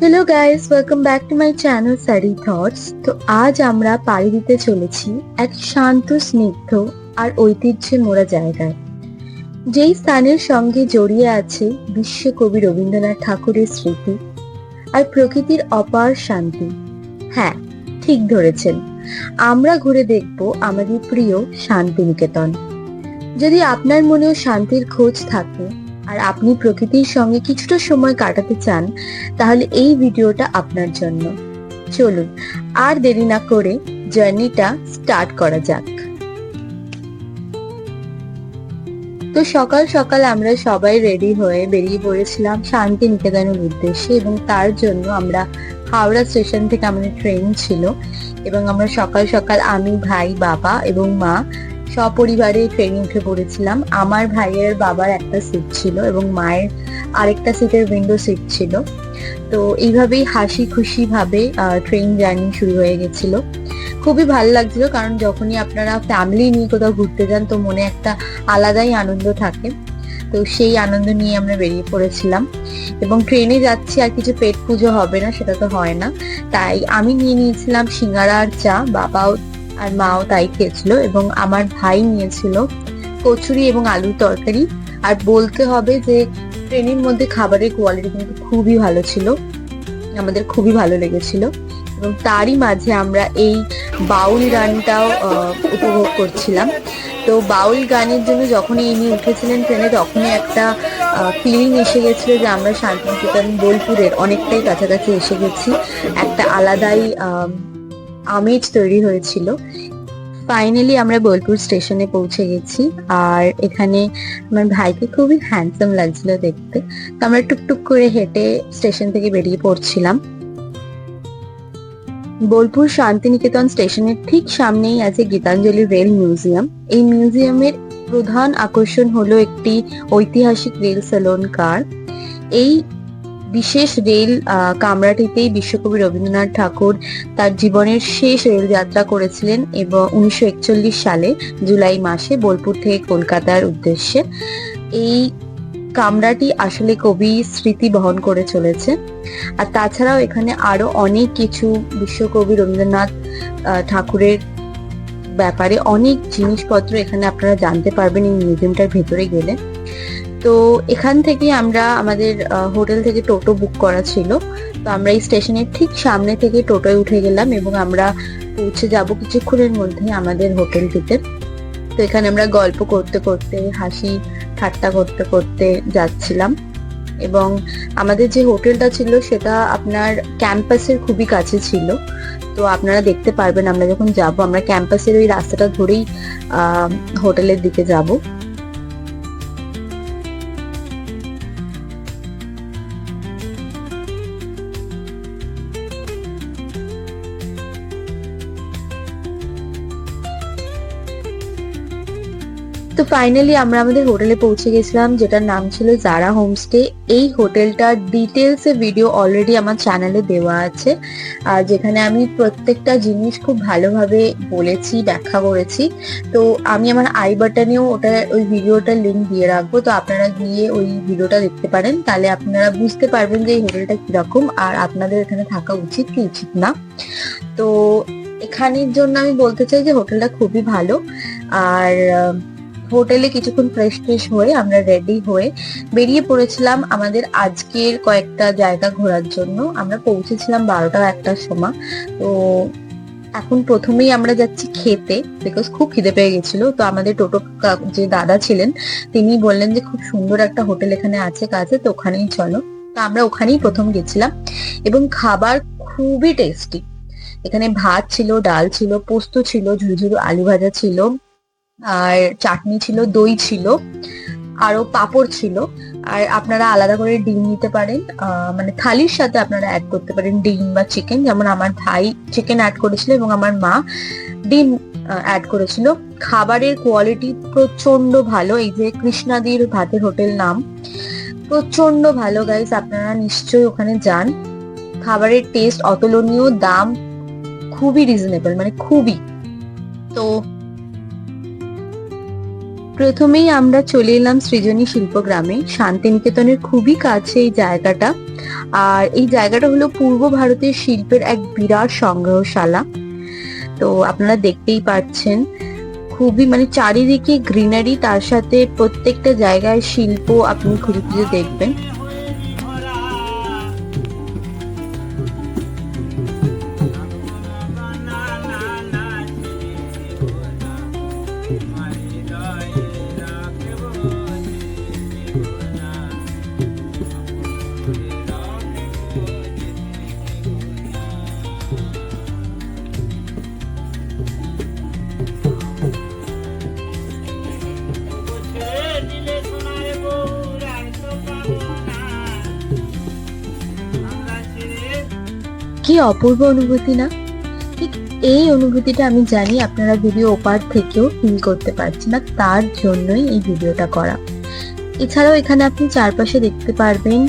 Hello guys, welcome back to my channel সারি thoughts. তো আজ আমরা পাড়ি দিতে চলেছি এক শান্ত, স্নিগ্ধ আর ঐতিহ্যে মোড়া জায়গায়, যেই স্থানের সঙ্গে জড়িয়ে আছে বিশ্বকবি রবীন্দ্রনাথ ঠাকুরের স্মৃতি আর প্রকৃতির অপার শান্তি। হ্যাঁ, ঠিক ধরেছেন, আমরা ঘুরে দেখব আমাদের প্রিয় শান্তিনিকেতন। যদি আপনার মনেও শান্তির খোঁজ থাকে আর আপনি প্রকৃতির সঙ্গে কিছুটা সময় কাটাতে চান, তাহলে এই ভিডিওটা আপনার জন্য। চলুন আর দেরি না করে জার্নিটা স্টার্ট করা যাক। তো সকাল সকাল আমরা সবাই রেডি হয়ে বেরিয়ে পড়েছিলাম শান্তিনিকেতনের উদ্দেশ্যে, এবং তার জন্য আমরা হাওড়া স্টেশন থেকে আমাদের ট্রেন ছিল, এবং আমরা সকাল সকাল আমি, ভাই, বাবা এবং মা সপরিবারে ট্রেনে উঠে পড়েছিলাম। আমার ভাইয়ের বাবার একটা সিট ছিল এবং মায়ের আরেকটা সিটের উইন্ডো সিট ছিল। তো এইভাবেই হাসি খুশি ভাবে ট্রেন জার্নি শুরু হয়ে গেছিল। খুবই ভালো লাগছিল, কারণ যখনই আপনারা ফ্যামিলি নিয়ে কোথাও ঘুরতে যান তো মনে একটা আলাদাই আনন্দ থাকে। তো সেই আনন্দ নিয়ে আমরা বেরিয়ে পড়েছিলাম, এবং ট্রেনে যাচ্ছি আর কিছু পেট পুজো হবে না সেটা তো হয় না, তাই আমি নিয়ে নিয়েছিলাম সিঙ্গারা আর চা, বাবাও আর মাও তাই খেয়েছিল, এবং আমার ভাই নিয়েছিল কচুরি এবং আলুর তরকারি। আর বলতে হবে যে ট্রেনের মধ্যে খাবারের কোয়ালিটি কিন্তু খুবই ভালো ছিল, আমাদের খুবই ভালো লেগেছিল। এবং তারই মাঝে আমরা এই বাউল গানটাও উপভোগ করছিলাম। তো বাউল গানের জন্য যখনই ইনি উঠেছিলেন ট্রেনে, তখনই একটা ফিলিং এসে গেছিল যে আমরা শান্তিনিকেতন বোলপুরের অনেকটাই কাছাকাছি এসে গেছি। একটা আলাদাই আমেজ তৈরি হয়েছিল। ফাইনালি আমরা বোলপুর স্টেশনে পৌঁছে গেছি, আর এখানে আমার ভাইকে খুবই হ্যান্ডসাম লাগছিল দেখতে। তো আমরা টুকটুক করে হেঁটে স্টেশন থেকে বেরিয়ে পড়ছিলাম। বোলপুর শান্তিনিকেতন স্টেশনের ঠিক সামনেই আছে গীতাঞ্জলি রেল মিউজিয়াম। এই মিউজিয়ামের প্রধান আকর্ষণ হলো একটি ঐতিহাসিক রেল সেলন কার। এই বিশেষ রেল কামরাটিতেই বিশ্বকবি রবীন্দ্রনাথ ঠাকুর তার জীবনের শেষ রেল যাত্রা করেছিলেন, এবং 1941 সালে জুলাই মাসে বোলপুর থেকে কলকাতার উদ্দেশ্যে। এই কামরাটি আসলে কবি স্মৃতি বহন করে চলেছে। আর তাছাড়াও এখানে আরো অনেক কিছু বিশ্বকবি রবীন্দ্রনাথ ঠাকুরের ব্যাপারে অনেক জিনিসপত্র এখানে আপনারা জানতে পারবেন এই মিউজিয়ামটার ভেতরে গেলে। তো এখান থেকে আমরা আমাদের হোটেল থেকে টোটো বুক করা ছিল, তো আমরা এই স্টেশনের ঠিক সামনে থেকে টোটোয় উঠে গেলাম, এবং আমরা পৌঁছে যাব কিছুক্ষণের মধ্যে আমাদের হোটেলটিতে। তো এখানে আমরা গল্প করতে করতে, হাসি ঠাট্টা করতে করতে যাচ্ছিলাম, এবং আমাদের যে হোটেলটা ছিল সেটা আপনার ক্যাম্পাসের খুবই কাছে ছিল। তো আপনারা দেখতে পারবেন আমরা যখন যাব, আমরা ক্যাম্পাসের ওই রাস্তাটা ধরেই হোটেলের দিকে যাব। তো ফাইনালি আমরা আমাদের হোটেলে পৌঁছে গেছিলাম, যেটার নাম ছিল জারা হোমস্টে। এই হোটেলটার ডিটেলস এ ভিডিও অলরেডি আমার চ্যানেলে দেওয়া আছে, আর যেখানে আমি প্রত্যেকটা জিনিস খুব ভালোভাবে বলেছি, ব্যাখ্যা করেছি। তো আমি আমার আই বাটনেও ওই ভিডিওটার লিঙ্ক দিয়ে রাখবো, তো আপনারা গিয়ে ওই ভিডিওটা দেখতে পারেন, তাহলে আপনারা বুঝতে পারবেন যে এই হোটেলটা কিরকম আর আপনাদের এখানে থাকা উচিত কি উচিত না। তো এখানের জন্য আমি বলতে চাই যে হোটেলটা খুবই ভালো। আর হোটেলে কিছুক্ষণ ফ্রেশ ট্রেশ হয়ে আমরা রেডি হয়ে বেরিয়ে পড়েছিলাম আমাদের আজকের কয়েকটা জায়গা ঘোরার জন্য। আমরা পৌঁছেছিলাম 12টা-1টার সময়। তো এখন প্রথমেই আমরা যাচ্ছি খেতে, বিকজ খুব খিদে পেয়ে গেছিল। তো আমাদের টোটো যে দাদা ছিলেন তিনি বললেন যে খুব সুন্দর একটা হোটেল এখানে আছে কাছে, তো ওখানেই চলো। তো আমরা ওখানেই প্রথম গেছিলাম, এবং খাবার খুবই টেস্টি। এখানে ভাত ছিল, ডাল ছিল, পোস্ত ছিল, ঝুরঝুরো আলু ভাজা ছিল, আর চাটনি ছিল, দই ছিল, আরো পাঁপড় ছিল। আর আপনারা আলাদা করে ডিম নিতে পারেন, মানে থালির সাথে আপনারা অ্যাড করতে পারেন ডিম বা চিকেন। যেমন আমার ভাই চিকেন অ্যাড করেছিল এবং আমার মা ডিম অ্যাড করেছিল। খাবারের কোয়ালিটি প্রচন্ড ভালো। এই যে কৃষ্ণাদির ভাতের হোটেল নাম, প্রচন্ড ভালো গাইস, আপনারা নিশ্চয়ই ওখানে যান। খাবারের টেস্ট অতুলনীয়, দাম খুবই রিজনেবল, মানে খুবই। তো প্রথমেই আমরা চলে এলাম সৃজনী শিল্পগ্রামে। শান্তিনিকেতনের খুবই কাছে এই জায়গাটা। আর এই জায়গাটা হলো পূর্ব ভারতের শিল্পের এক বিরাট সংগ্রহশালা। তো আপনারা দেখতেই পাচ্ছেন খুবই মানে চারিদিকে গ্রিনারি, তার সাথে প্রত্যেকটা জায়গায় শিল্প আপনি খুঁজে খুঁজে দেখবেন। কি অপূর্ব অনুভূতি না? ঠিক এই অনুভূতিটা আমি জানি আপনারা ভিডিও ওপার থেকেও ফিল করতে পারছেন না, তার জন্যই এই ভিডিওটা করা। এছাড়াও এখানে আপনি চারপাশে দেখতে পারবেন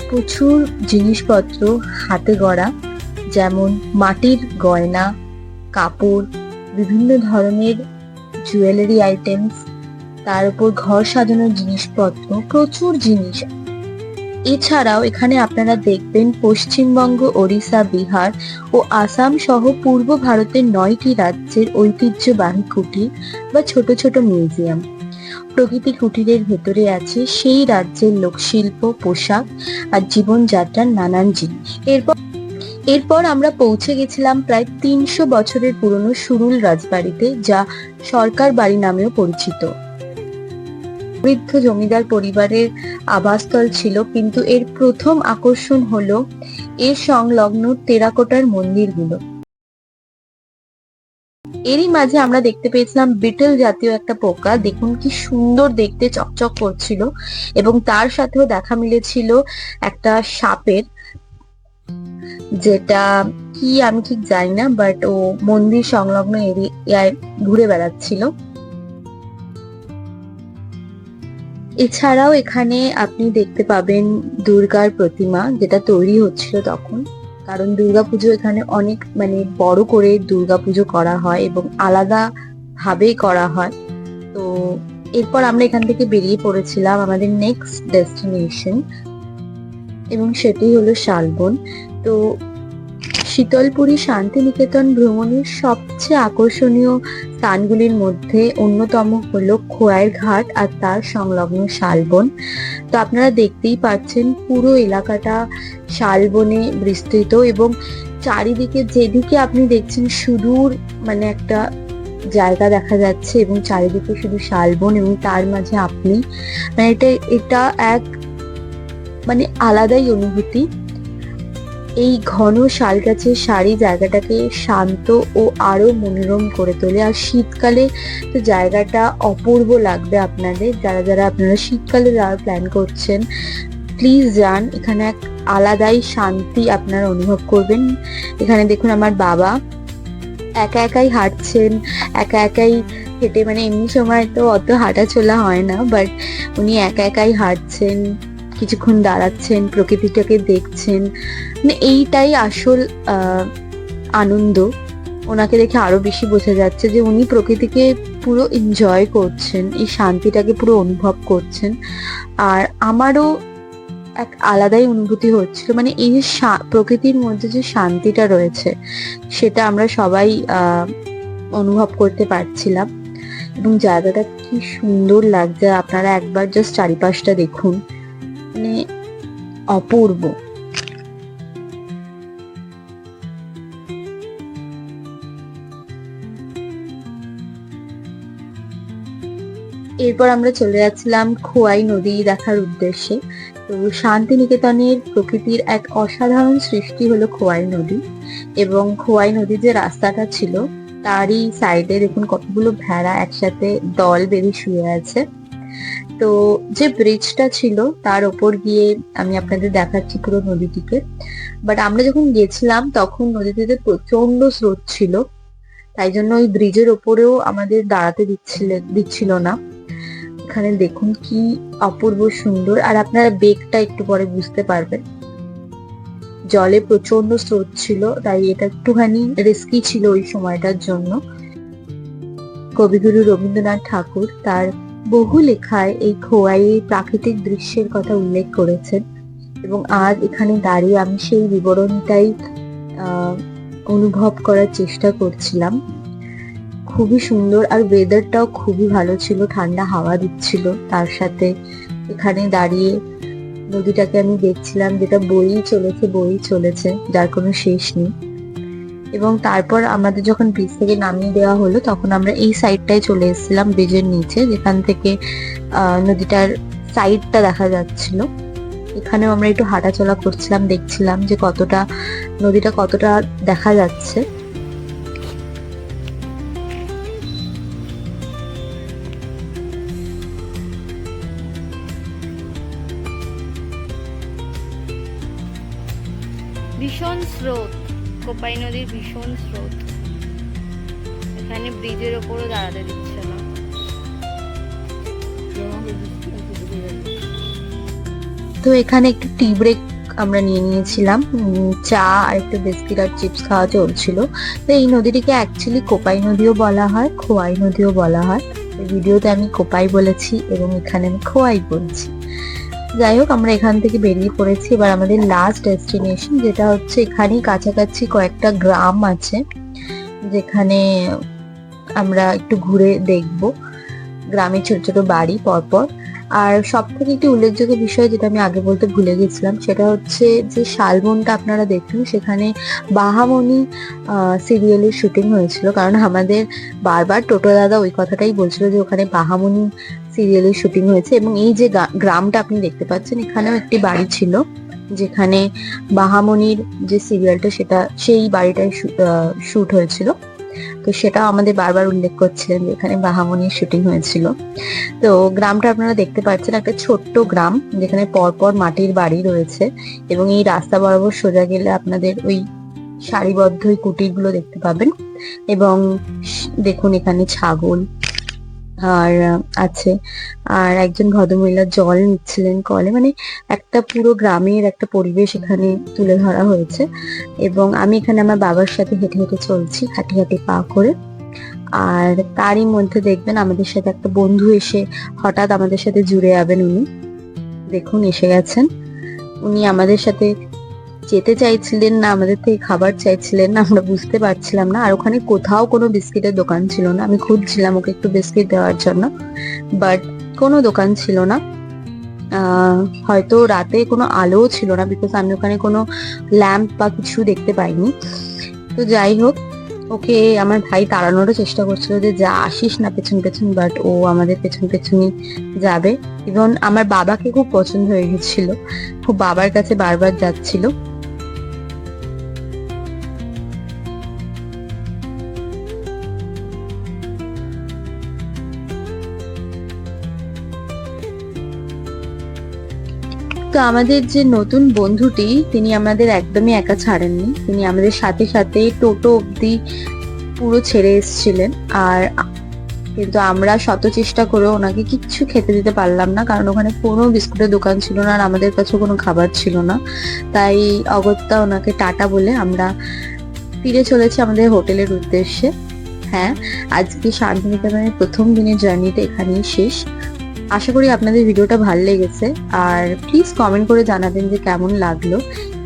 প্রচুর জিনিসপত্র হাতে গড়া, যেমন মাটির গয়না, কাপড়, বিভিন্ন ধরনের জুয়েলারি আইটেমস, তার উপর ঘর সাজানোর জিনিসপত্র, প্রচুর জিনিস। এছাড়াও এখানে আপনারা দেখবেন পশ্চিমবঙ্গ, ওড়িশা, বিহার ও আসাম সহ পূর্ব ভারতের 9টি রাজ্যের ঐতিহ্যবাহী কুটির বা ছোট ছোট মিউজিয়াম। প্রকৃতি কুটিরের ভেতরে আছে সেই রাজ্যের লোকশিল্প, পোশাক আর জীবনযাত্রার নানান জিনিস। এরপর আমরা পৌঁছে গেছিলাম প্রায় 300 বছরের পুরনো সুরুল রাজবাড়িতে, যা সরকার বাড়ি নামেও পরিচিত। বৃদ্ধ জমিদার পরিবারের আবাসস্থল ছিল, কিন্তু এর প্রথম আকর্ষণ হলো এর সংলগ্ন টেরাকোটার মন্দিরগুলো। এরই মাঝে আমরা দেখতে পেয়েছিলাম বিটল জাতীয় একটা পোকা। দেখুন কি সুন্দর দেখতে, চকচক করছিল, এবং তার সাথেও দেখা মিলেছিল একটা সাপের, যেটা কি আমি ঠিক জানি না, বাট ও মন্দির সংলগ্ন এরিয়ায় ঘুরে বেড়াচ্ছিল। এছাড়াও এখানে আপনি দেখতে পাবেন দুর্গার প্রতিমা, যেটা তৈরি হচ্ছিল তখন, কারণ দুর্গাপুজো এখানে অনেক মানে বড় করে দুর্গাপুজো করা হয় এবং আলাদা ভাবে করা হয়। তো এরপর আমরা এখান থেকে বেরিয়ে পড়েছিলাম আমাদের নেক্সট ডেস্টিনেশন, এবং সেটি হলো শালবন। তো শীতলপুরী শান্তিনিকেতন ভ্রমণের সবচেয়ে আকর্ষণীয় স্থানগুলির মধ্যে অন্যতম হলো খোয়াইয়ের ঘাট আর তার সংলগ্ন শালবন। তো আপনারা দেখতেই পাচ্ছেন পুরো এলাকাটা শালবনে বিস্তৃত, এবং চারিদিকে যেদিকে আপনি দেখছেন সুদূর মানে একটা জায়গা দেখা যাচ্ছে, এবং চারিদিকে শুধু শালবন, এবং তার মাঝে আপনি মানে এটা এক মানে আলাদাই অনুভূতি। এই ঘন শাল গাছের সারি জায়গাটাকে শান্ত ও আরো মনোরম করে তোলে। আর শীতকালে তো জায়গাটা অপূর্ব লাগবে আপনাদের। যারা যারা আপনারা শীতকালে যাওয়ার প্ল্যান করছেন, প্লিজ যান। এখানে এক আলাদাই শান্তি আপনারা অনুভব করবেন। এখানে দেখুন আমার বাবা একা একাই হাঁটছেন, একা একাই হেঁটে, মানে এমনি সময় তো অত হাঁটা চলা হয় না, বাট উনি একা একাই হাঁটছেন, কিছুক্ষণ দাঁড়াচ্ছেন, প্রকৃতিটাকে দেখছেন। মানে এইটাই আসল আনন্দ। ওনাকে দেখে আরো বেশি বোঝা যাচ্ছে যে উনি প্রকৃতিকে পুরো এনজয় করছেন, এই শান্তিটাকে পুরো অনুভব করছেন। আর আমারও এক আলাদাই অনুভূতি হচ্ছিল, মানে এই যে প্রকৃতির মধ্যে যে শান্তিটা রয়েছে সেটা আমরা সবাই অনুভব করতে পারছিলাম। এবং জায়গাটা কি সুন্দর লাগছে, আপনারা একবার জাস্ট চারিপাশটা দেখুন, মানে অপূর্ব। এরপর আমরা চলে যাচ্ছিলাম খোয়াই নদী দেখার উদ্দেশ্যে। তো শান্তিনিকেতনের প্রকৃতির এক অসাধারণ সৃষ্টি হলো খোয়াই নদী, এবং খোয়াই নদীর যে রাস্তাটা ছিল তারই সাইডে দেখুন কতগুলো ভেড়া একসাথে দল বেঁধে শুয়ে আছে। তো যে ব্রিজটা ছিল তার ওপর গিয়ে আমি আপনাদের দেখাচ্ছি পুরো নদীটিকে। বাট আমরা যখন গেছিলাম তখন নদীটিতে প্রচন্ড স্রোত ছিল, তাই জন্য ওই ব্রিজের ওপরেও আমাদের দাঁড়াতে দিচ্ছিল না। এখানে দেখুন কি অপূর্ব সুন্দর, আর আপনারা বেগটা একটু পরে বুঝতে পারবেন। জলে প্রচন্ড স্রোত ছিল, তাই এটা একটুখানি রিস্কি ছিল ওই সময়টার জন্য। কবিগুরু রবীন্দ্রনাথ ঠাকুর তার বহু লেখায় এই খোয়াইয়ের প্রাকৃতিক দৃশ্যের কথা উল্লেখ করেছেন এবং আজ এখানে দাঁড়িয়ে আমি সেই বিবরণটাই অনুভব করার চেষ্টা করছিলাম। খুবই সুন্দর, আর ওয়েদারটাও খুবই ভালো ছিল, ঠান্ডা হাওয়া দিচ্ছিল, তার সাথে এখানে দাঁড়িয়ে নদীটাকে আমি দেখছিলাম যেটা বয়েই চলেছে, যার কোনো শেষ নেই। এবং তারপর আমাদের যখন ব্রিজ থেকে নামিয়ে দেওয়া হলো তখন আমরা এই সাইডটায় চলে এসেছিলাম, ব্রিজের নিচে, যেখান থেকে নদীটার সাইডটা দেখা যাচ্ছিল। এখানেও আমরা একটু হাঁটাচলা করছিলাম, দেখছিলাম যে নদীটা কতটা দেখা যাচ্ছে। ভীষণ স্রোত, কোপাই নদীর ভীষণ স্রোত। এখানে ব্রিজের ওপরও দাঁড়াতে দিচ্ছে না। তো এখানে একটু টি ব্রেক আমরা নিয়েছিলাম, চা আর একটু বিস্কিট আর চিপস খাওয়া চলছিল। তো এই নদীটিকে অ্যাকচুয়ালি কোপাই নদীও বলা হয়, খোয়াই নদীও বলা হয়। এই ভিডিওতে আমি কোপাই বলেছি এবং এখানে আমি খোয়াই বলছি। যাই হোক, আমরা এখান থেকে বেরিয়ে পড়েছি। এবার আমাদের লাস্ট ডেস্টিনেশন, যেটা হচ্ছে এখানেই কাছাকাছি কয়েকটা গ্রাম আছে যেখানে আমরা একটু ঘুরে দেখব, গ্রামের ছোট ছোট বাড়ি পরপর। আর সব থেকে একটি উল্লেখযোগ্য বিষয় যেটা আমি আগে বলতে ভুলে গেছিলাম, সেটা হচ্ছে যে শালবনটা আপনারা দেখুন, সেখানে বাহামণি সিরিয়ালের শুটিং হয়েছিল। কারণ আমাদের বারবার টোটো দাদা ওই কথাটাই বলছিল যে ওখানে বাহামণি সিরিয়ালের শুটিং হয়েছে। এবং এই যে গ্রামটা আপনি দেখতে পাচ্ছেন, এখানেও একটি বাড়ি ছিল যেখানে বাহামণির যে সিরিয়ালটা সেটা সেই বাড়িটায় শুট হয়েছিল। তো সেটাও আমাদের বারবার উল্লেখ করছিলেন যে এখানে বাহামণির শুটিং হয়েছিল। তো গ্রামটা আপনারা দেখতে পাচ্ছেন, একটা ছোট্ট গ্রাম যেখানে পরপর মাটির বাড়ি রয়েছে এবং এই রাস্তা বরাবর সোজা গেলে আপনাদের ওই সারিবদ্ধ কুটিরগুলো দেখতে পাবেন। এবং দেখুন এখানে ছাগল আর আছে, আর একজন ভদ্রমহিলা জল নিচ্ছিলেন কলে। মানে একটা পুরো গ্রামের একটা পরিবেশ এখানে তুলে ধরা হয়েছে। এবং আমি এখানে আমার বাবার সাথে হেঁটে হেঁটে চলছি, হাঁটি হাঁটি পা করে। আর তারই মধ্যে দেখবেন আমাদের সাথে একটা বন্ধু এসে হঠাৎ আমাদের সাথে জুড়ে যাবেন। উনি দেখুন এসে গেছেন। উনি আমাদের সাথে যেতে চাইছিলেন না, আমাদের থেকে খাবার চাইছিলেন না, আমরা বুঝতে পারছিলাম না। আর ওখানে কোথাও কোনো বিস্কিটের দোকান ছিল না। আমি খুঁজছিলাম ওকে একটু বিস্কিট দেওয়ার জন্য, বাট কোনো দোকান ছিল না। হয়তো রাতে কোনো আলোও ছিল না, বিকজ আমি ওখানে কোনো ল্যাম্প বা কিছু দেখতে পাইনি। তো যাই হোক, ওকে আমার ভাই তাড়ানোরও চেষ্টা করছিল যে যা আসিস না পেছন পেছন, বাট ও আমাদের পেছন পেছনই যাবে। এবং আমার বাবাকে খুব পছন্দ হয়ে গেছিল, খুব বাবার কাছে বারবার যাচ্ছিল। তো আমাদের যে নতুন বন্ধুটি, তিনি আমাদের একদমই একা ছাড়েননি। তিনি আমাদের সাথে সাথে টোটো অব্দি পুরো ছেড়ে এসেছিলেন। আর কিন্তু আমরা শত চেষ্টা করেও ওনাকে কিচ্ছু খেতে দিতে পারলাম না, কারণ ওখানে কোনো বিস্কুটের দোকান ছিল না আর আমাদের কাছে কোনো খাবার ছিল না। তাই অগত্যা ওনাকে টাটা বলে আমরা ফিরে চলেছি আমাদের হোটেলের উদ্দেশ্যে। হ্যাঁ, আজকে শান্তিনিকেতনের প্রথম দিনের জার্নিটা এখানেই শেষ। আশা করি আপনাদের ভিডিওটা ভালো লেগেছে, আর প্লিজ কমেন্ট করে জানাবেন যে কেমন লাগলো।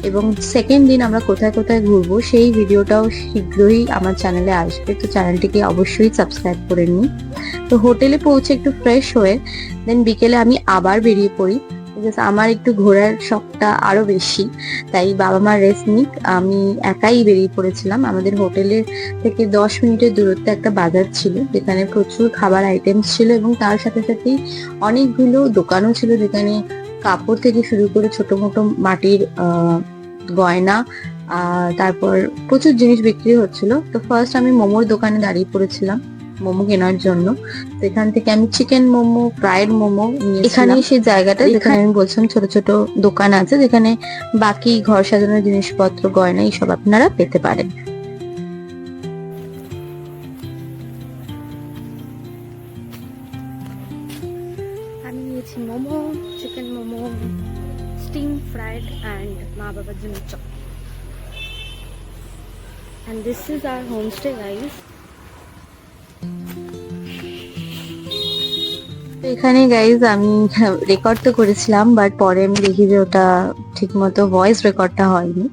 এবং সেকেন্ড দিন আমরা কোথায় কোথায় ঘুরবো সেই ভিডিওটাও শীঘ্রই আমার চ্যানেলে আসবে, তো চ্যানেলটিকে অবশ্যই সাবস্ক্রাইব করে নিন। তো হোটেলে পৌঁছে একটু ফ্রেশ হয়ে দেন বিকেলে আমি আবার বেরিয়ে পড়ি, বিকজ আমার একটু ঘোরার শখটা আরো বেশি। তাই বাবা মার রেস্ট নিক, আমি একাই বেরিয়ে পড়েছিলাম। আমাদের হোটেলের থেকে 10 মিনিটের দূরত্বে একটা বাজার ছিল যেখানে প্রচুর খাবার আইটেমস ছিল এবং তার সাথে সাথেই অনেকগুলো দোকানও ছিল যেখানে কাপড় থেকে শুরু করে ছোট মোটো মাটির গয়না, তারপর প্রচুর জিনিস বিক্রি হচ্ছিল। তো ফার্স্ট আমি মোমোর দোকানে দাঁড়িয়ে পড়েছিলাম মোমো কেনার জন্য। সেখান থেকে আমি চিকেন মোমো, ফ্রাইড মোমো নিয়ে এখানে সেই জায়গাটা যেখানে আমি বলছিলাম ছোট ছোট দোকান আছে যেখানে বাকি ঘর সাজানোর জিনিসপত্র, গয়না এইসব আপনারা পেতে পারেন। আমি নিয়েছি momo, chicken momo, steam fried and মা বাবার জন্য chop. And this is our homestay, guys. তো এখানে গাইজ আমি রেকর্ড তো করেছিলাম, বাট পরে আমি দেখি যে ওটা ঠিক মতো ভয়েস রেকর্ডটা হয়নি।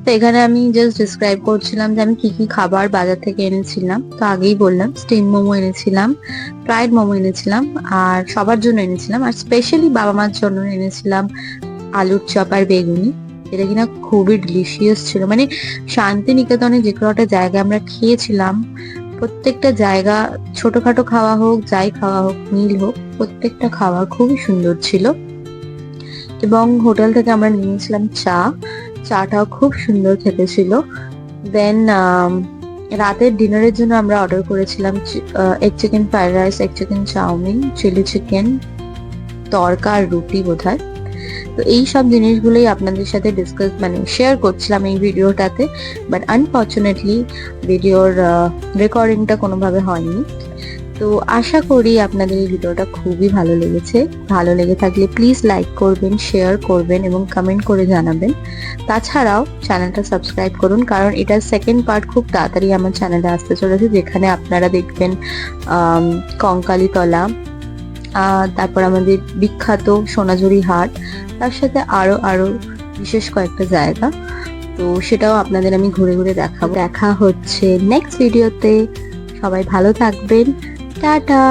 তো এখানে আমি জাস্ট ডিসক্রাইব করছিলাম যে আমি কি কি খাবার বাজার থেকে এনেছিলাম। তো আগেই বললাম স্টিম মোমো এনেছিলাম, ফ্রাইড মোমো এনেছিলাম, আর সবার জন্য এনেছিলাম, আর স্পেশালি বাবা মার জন্য এনেছিলাম আলুর চপ আর বেগুনি। এটা কিনা খুবই ডিলিশিয়াস ছিল। মানে শান্তিনিকেতনে যে কটা জায়গা আমরা খেয়েছিলাম, প্রত্যেকটা জায়গা ছোটখাটো খাওয়া হোক, যাই খাওয়া হোক, মিল হোক, প্রত্যেকটা খাওয়া খুবই সুন্দর ছিল। এবং হোটেল থেকে আমরা নিয়েছিলাম চাটাও খুব সুন্দর খেতে ছিল। দেন রাতের ডিনারের জন্য আমরা অর্ডার করেছিলাম egg chicken fried rice, egg chicken chow mein, chilli chicken, tadka আর রুটি বোধহয়। তো এই সব জিনিসগুলোই আপনাদের সাথে ডিসকাস মানে শেয়ার করছিলাম এই ভিডিওটাতে, বাট আনফর্চুনেটলি ভিডিওর রেকর্ডিংটা কোনোভাবে হয়নি। তো আশা করি আপনাদের এই ভিডিওটা খুবই ভালো লেগেছে। ভালো লেগে থাকলে প্লিজ লাইক করবেন, শেয়ার করবেন এবং কমেন্ট করে জানাবেন। তাছাড়াও চ্যানেলটা সাবস্ক্রাইব করুন, কারণ এটার সেকেন্ড পার্ট খুব তাড়াতাড়ি আমার চ্যানেলে আসতে চলেছে, যেখানে আপনারা দেখবেন কঙ্কালীতলা, তারপর আমাদের বিখ্যাত সোনাঝুরি হাট, তার সাথে আরো আরো বিশেষ কয়েকটা জায়গা। তো সেটাও আপনাদের আমি ঘুরে ঘুরে দেখাবো। দেখা হচ্ছে নেক্সট ভিডিওতে। সবাই ভালো থাকবেন, টাটা।